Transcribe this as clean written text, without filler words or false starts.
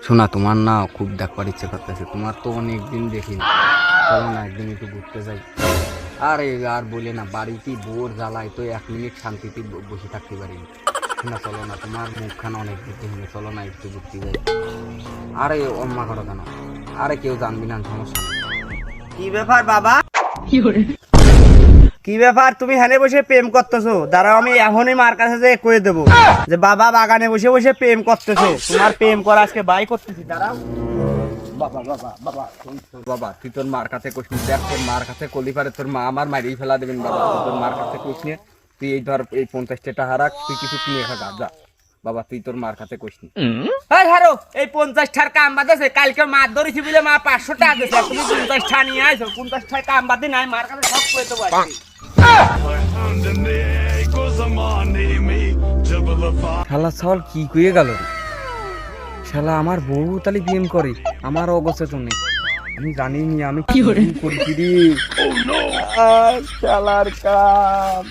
শোনা, তোমার না খুব দেখবার ইচ্ছে করতেছে। তোমার তো অনেক দিন দেখি না, চলো না একদিন একটু ঘুরতে যাই। আরে আর বলে না, বাড়িতে বোর জ্বালায় তো 1 মিনিট শান্তিতে বসে থাকতে পারি না। না চলো না, তোমার মুখখানা অনেক দেখতে হলে চলো না একটু ঘুরতে যাই। আরে অম্মা করো কেন? আরে কেউ জানবি না, সমস্যা নেই। কি ব্যাপার বাবা? কি ব্যাপার, তুমি হানে বসে প্রেম করতেছো? দাঁড়াও, আমি এখনই মার কাছে যে কয়ে দেবো যে বাবা বাগানে বসে বসে প্রেম করতেছে। তোমার প্রেম করা আজকে বাই করতেছি, দাঁড়াও। বাবা বাবা বাবা বাবা, তুই তোর মার কাছে কোশ নি। দেখ তোর মার কাছে কলি পারে তোর মা আমার মারিয়ে ফেলা দেবেন। বাবা তুই তোর মার কাছে কোশ নিয়ে, তুই এই ধর এই 50 টাকা রাখ, তুই কিছু কিনে খা যা। বাবা তুই তোর মার কাছে কোশ নি। এই হারো, এই 50 টাকার কাম বাদেছে, কালকে মাছ ধরেছি বলে মা 500 টাকা দিয়েছে, তুমি 50 টাকা নিয়ে আইছো। 50 টাকা কাম বাদে নাই, মার কাছে সব কয়ে দেবো আজকে। শালা সল কি কয়ে গেল রে? শালা আমার বউ তালি প্রেম করে আমার অগোচরে। আমি জানি নি আমি কি করি রে। শালার কাম।